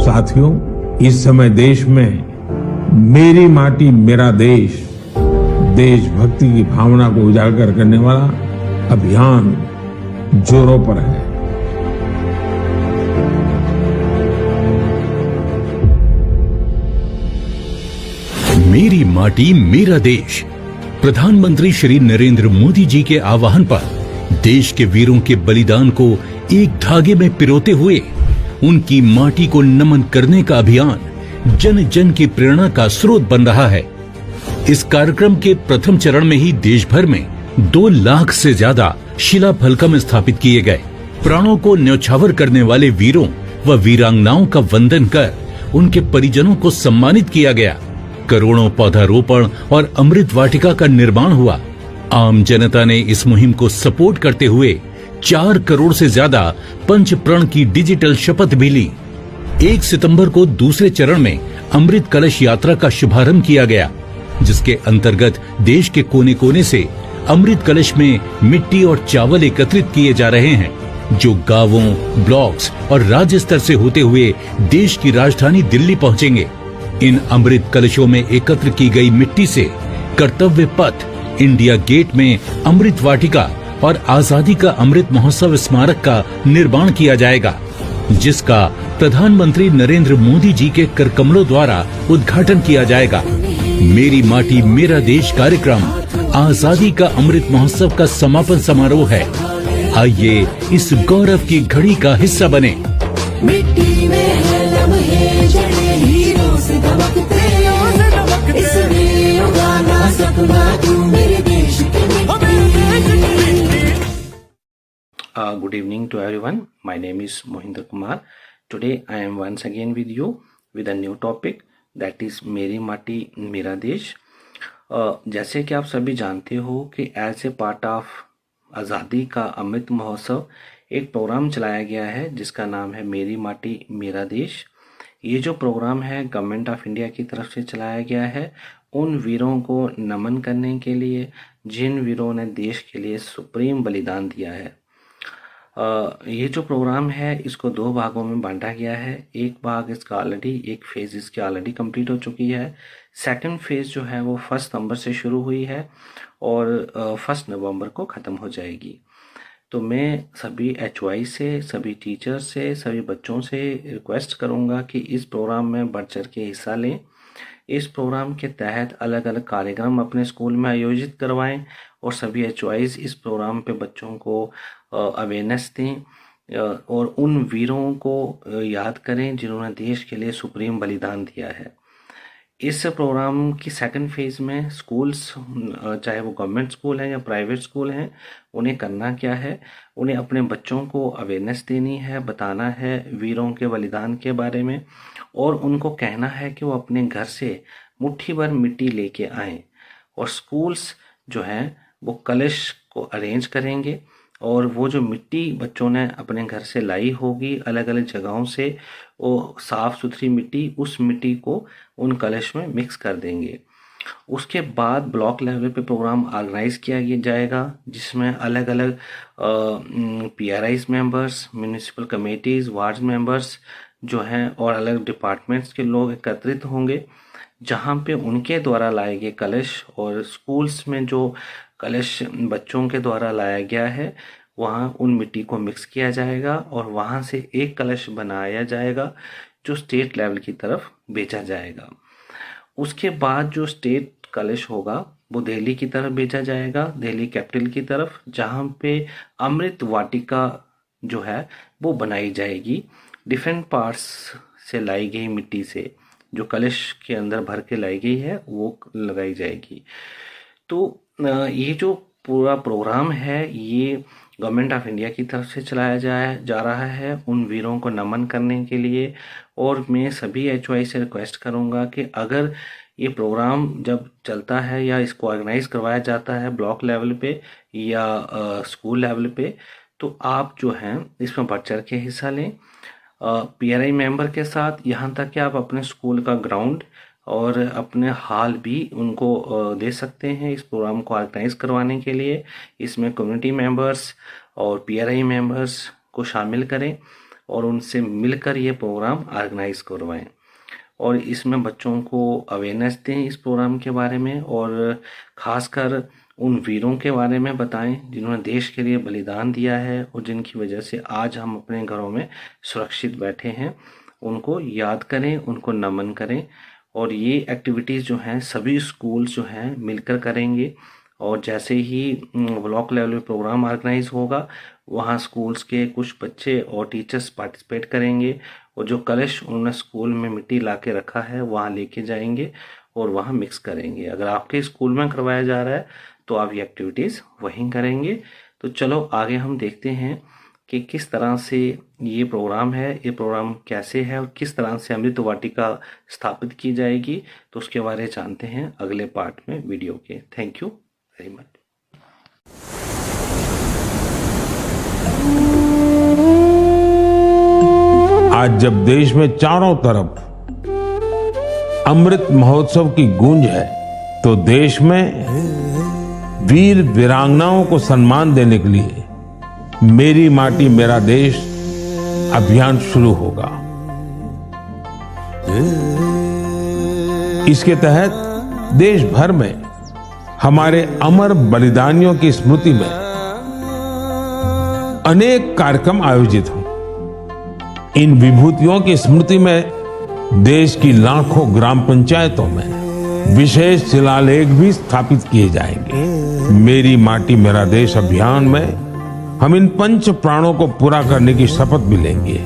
साथियों, इस समय देश में मेरी माटी मेरा देश देशभक्ति की भावना को उजागर करने वाला अभियान जोरों पर है। मेरी माटी मेरा देश। प्रधानमंत्री श्री नरेंद्र मोदी जी के आह्वान पर देश के वीरों के बलिदान को एक धागे में पिरोते हुए उनकी माटी को नमन करने का अभियान जन जन की प्रेरणा का स्रोत बन रहा है। इस कार्यक्रम के प्रथम चरण में ही देश भर में 2 लाख से ज्यादा शिलाफलकम स्थापित किए गए। प्राणों को न्यौछावर करने वाले वीरों व वीरांगनाओं का वंदन कर उनके परिजनों को सम्मानित किया गया। करोड़ों पौधारोपण और अमृत वाटिका का निर्माण हुआ। आम जनता ने इस मुहिम को सपोर्ट करते हुए 4 करोड़ से ज्यादा पंच प्रण की डिजिटल शपथ भी ली। 1 सितंबर को दूसरे चरण में अमृत कलश यात्रा का शुभारंभ किया गया, जिसके अंतर्गत देश के कोने कोने से अमृत कलश में मिट्टी और चावल एकत्रित किए जा रहे हैं, जो गांवों, ब्लॉक्स और राज्य स्तर से होते हुए देश की राजधानी दिल्ली पहुंचेंगे। इन अमृत कलशों में एकत्र की गई मिट्टी से कर्तव्य पथ, इंडिया गेट में अमृत वाटिका और आजादी का अमृत महोत्सव स्मारक का निर्माण किया जाएगा, जिसका प्रधानमंत्री नरेंद्र मोदी जी के करकमलों द्वारा उद्घाटन किया जाएगा। मेरी माटी मेरा देश कार्यक्रम आजादी का अमृत महोत्सव का समापन समारोह है। आइए इस गौरव की घड़ी का हिस्सा बने। मिट्टी में है लम्हे जड़े हीरों से दमकते, इसलिए उगाना सपना तू मेरे देश की मिट्टी। Good evening to everyone. My name is Mohinder Kumar. Today I am once again with you with a new topic, that is मेरी माटी मेरा देश। जैसे कि आप सभी जानते हो कि एज ए पार्ट ऑफ आज़ादी का अमृत महोत्सव एक प्रोग्राम चलाया गया है जिसका नाम है मेरी माटी मेरा देश। ये जो प्रोग्राम है गवर्नमेंट ऑफ इंडिया की तरफ से चलाया गया है उन वीरों को नमन करने के लिए जिन वीरों ने देश के लिए सुप्रीम बलिदान दिया है। ये जो प्रोग्राम है इसको 2 भागों में बांटा गया है। एक भाग इसका एक फेज़ इसकी ऑलरेडी कंप्लीट हो चुकी है। सेकंड फेज़ जो है वो 1 सितंबर से शुरू हुई है और 1 नवंबर को ख़त्म हो जाएगी। तो मैं सभी HY से, सभी टीचर से, सभी बच्चों से रिक्वेस्ट करूंगा कि इस प्रोग्राम में बढ़ चढ़ के हिस्सा लें। इस प्रोग्राम के तहत अलग अलग कार्यक्रम अपने स्कूल में आयोजित करवाएं और सभी HYs इस प्रोग्राम पे बच्चों को अवेयरनेस दें और उन वीरों को याद करें जिन्होंने देश के लिए सुप्रीम बलिदान दिया है। इस प्रोग्राम की सेकंड फेज़ में स्कूल्स, चाहे वो गवर्नमेंट स्कूल हैं या प्राइवेट स्कूल हैं, उन्हें करना क्या है, उन्हें अपने बच्चों को अवेयरनेस देनी है, बताना है वीरों के बलिदान के बारे में और उनको कहना है कि वो अपने घर से मुट्ठी भर मिट्टी लेके आएं और स्कूल्स जो हैं वो कलश को अरेंज करेंगे और वो जो मिट्टी बच्चों ने अपने घर से लाई होगी अलग अलग जगहों से, वो साफ़ सुथरी मिट्टी, उस मिट्टी को उन कलश में मिक्स कर देंगे। उसके बाद ब्लॉक लेवल पे प्रोग्राम ऑर्गेनाइज किया जाएगा जिसमें अलग अलग PRIs members, municipal committees, ward members जो हैं और अलग डिपार्टमेंट्स के लोग एकत्रित होंगे, जहाँ पे उनके द्वारा लाए गए कलश और स्कूल्स में जो कलश बच्चों के द्वारा लाया गया है वहाँ उन मिट्टी को मिक्स किया जाएगा और वहाँ से एक कलश बनाया जाएगा जो स्टेट लेवल की तरफ भेजा जाएगा। उसके बाद जो स्टेट कलश होगा वो दिल्ली की तरफ भेजा जाएगा, दिल्ली कैपिटल की तरफ, जहाँ पे अमृत वाटिका जो है वो बनाई जाएगी। डिफरेंट पार्ट्स से लाई गई मिट्टी से जो कलश के अंदर भर के लाई गई है वो लगाई जाएगी। तो ये जो पूरा प्रोग्राम है ये गवर्नमेंट ऑफ इंडिया की तरफ से चलाया जा रहा है उन वीरों को नमन करने के लिए। और मैं सभी HY से रिक्वेस्ट करूंगा कि अगर ये प्रोग्राम जब चलता है या इसको ऑर्गेनाइज करवाया जाता है ब्लॉक लेवल पे या स्कूल लेवल पे, तो आप जो हैं इसमें बढ़ चढ़ के हिस्सा लें PRI मेंबर के साथ। यहाँ तक कि आप अपने स्कूल का ग्राउंड और अपने हाल भी उनको दे सकते हैं इस प्रोग्राम को ऑर्गेनाइज करवाने के लिए। इसमें कम्युनिटी मेंबर्स और PRI मेंबर्स को शामिल करें और उनसे मिलकर ये प्रोग्राम ऑर्गेनाइज करवाएं और इसमें बच्चों को अवेयरनेस दें इस प्रोग्राम के बारे में और ख़ासकर उन वीरों के बारे में बताएं जिन्होंने देश के लिए बलिदान दिया है और जिनकी वजह से आज हम अपने घरों में सुरक्षित बैठे हैं। उनको याद करें, उनको नमन करें और ये एक्टिविटीज़ जो हैं सभी स्कूल्स जो हैं मिलकर करेंगे और जैसे ही ब्लॉक लेवल प्रोग्राम ऑर्गेनाइज होगा वहाँ स्कूल्स के कुछ बच्चे और टीचर्स पार्टिसिपेट करेंगे और जो कलश उन्होंने स्कूल में मिट्टी ला के रखा है वहाँ लेके जाएंगे और वहाँ मिक्स करेंगे। अगर आपके स्कूल में करवाया जा रहा है तो आप ये एक्टिविटीज़ वहीं करेंगे। तो चलो आगे हम देखते हैं कि किस तरह से ये प्रोग्राम है, ये प्रोग्राम कैसे है और किस तरह से अमृत वाटिका स्थापित की जाएगी, तो उसके बारे में जानते हैं अगले पार्ट में वीडियो के। Thank you very much. आज जब देश में चारों तरफ अमृत महोत्सव की गूंज है तो देश में वीर वीरांगनाओं को सम्मान देने के लिए मेरी माटी मेरा देश अभियान शुरू होगा। इसके तहत देश भर में हमारे अमर बलिदानियों की स्मृति में अनेक कार्यक्रम आयोजित हों। इन विभूतियों की स्मृति में देश की लाखों ग्राम पंचायतों में विशेष शिलालेख भी स्थापित किए जाएंगे। मेरी माटी मेरा देश अभियान में हम इन पंच प्राणों को पूरा करने की शपथ भी लेंगे।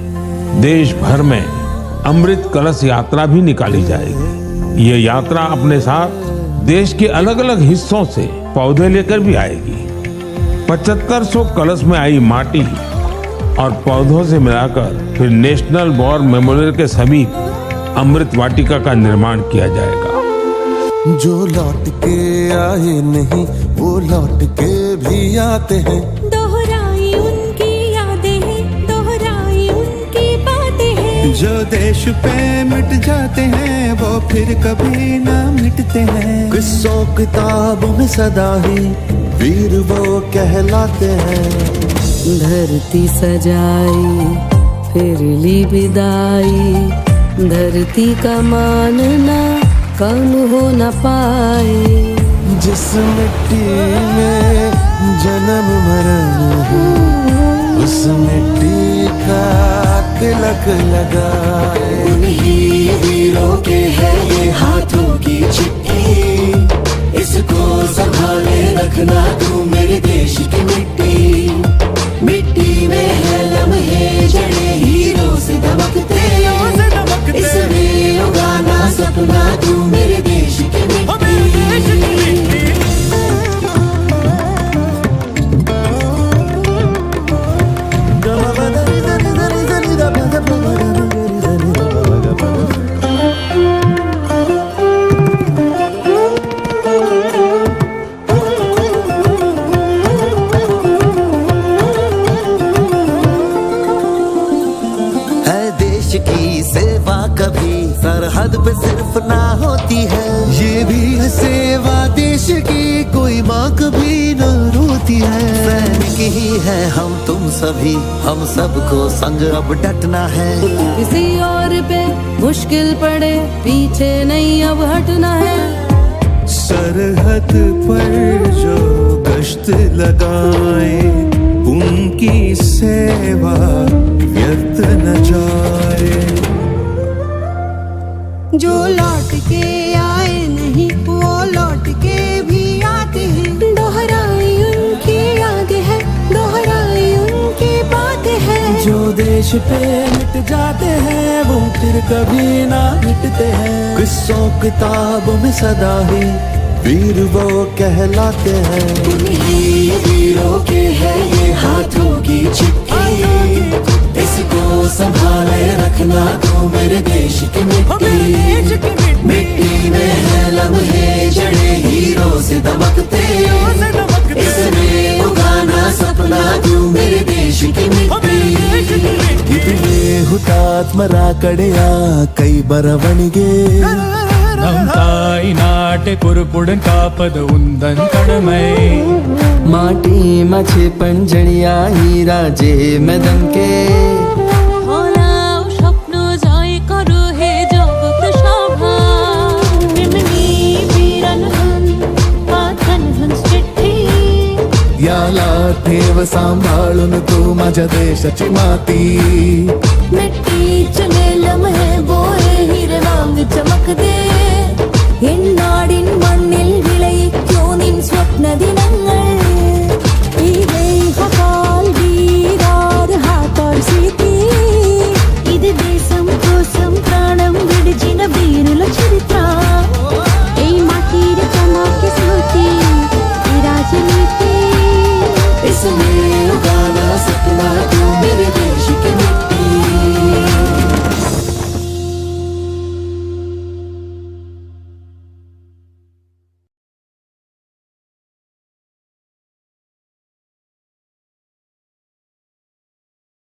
देश भर में अमृत कलश यात्रा भी निकाली जाएगी। ये यात्रा अपने साथ देश के अलग अलग हिस्सों से पौधे लेकर भी आएगी। 7500 कलश में आई माटी और पौधों से मिलाकर फिर नेशनल वॉर मेमोरियल के समीप अमृत वाटिका का निर्माण किया जाएगा। जो लौट के आए नहीं वो लौट के भी आते हैं। दोहराई उनकी यादें हैं, दोहराई उनकी बातें हैं। जो देश पे मिट जाते हैं वो फिर कभी ना मिटते हैं। किस्सों किताबों में सदा ही वीर वो कहलाते हैं। धरती सजाई फिर ली विदाई, धरती का मानना कम हो न पाए। जिस मिट्टी में जन्म मरण है उस मिट्टी का तिलक लगाए। उन्हीं वीरों के है ये हाथों की चिट्ठी, इसको संभाले रखना तू मेरे देश की मिट्टी। मिट्टी में है लम्हे जड़े हीरों से दमकते, इसमें उगाना सपना तू मेरे देश की मिट्टी। सरहद पे सिर्फ ना होती है, ये भी है सेवा देश की, कोई माँ कभी न रोती है। सैनिक ही है हम तुम सभी, हम सबको संग अब डटना है। किसी और पे मुश्किल पड़े पीछे नहीं अब हटना है। सरहद पर जो गश्त लगाए उनकी सेवा व्यर्थ न जाए। जो लौट के आए नहीं वो लौट के भी आते हैं। दोहराई उनकी यादें हैं, दोहराई उनकी बातें हैं। जो देश पे मिट जाते हैं वो फिर कभी ना मिटते हैं। किस्सों किताबों में सदा ही वीर वो कहलाते हैं। उन्हीं वीरों के है ये हाथों की चिट्ठी, इसको संभाले रखना तू मेरे देश की मिट्टी। मिट्टी में है लम्हे जड़े हीरों से दमकते, इसमें उगाना सपना तू मेरे देश की मिट्टी। इतने हुतात्मरा कड़िया कई बरवणिगे ನಮ್ ತಾಯಿ ನಾಟೆ ಕುರುಕುಡನ್ ಕಾಪದ ಉಂದನ್ ಕಡಮೈ माटी मछे पंजड़िया हीरा जे मदन के। ठेव सांभाळून तू माझ्या देशाची माती मिट्टी चले लम्हे बोये हिरे वांग चमक दे नाडिन मण्णिल विळयिक्यो निन स्वप्नदे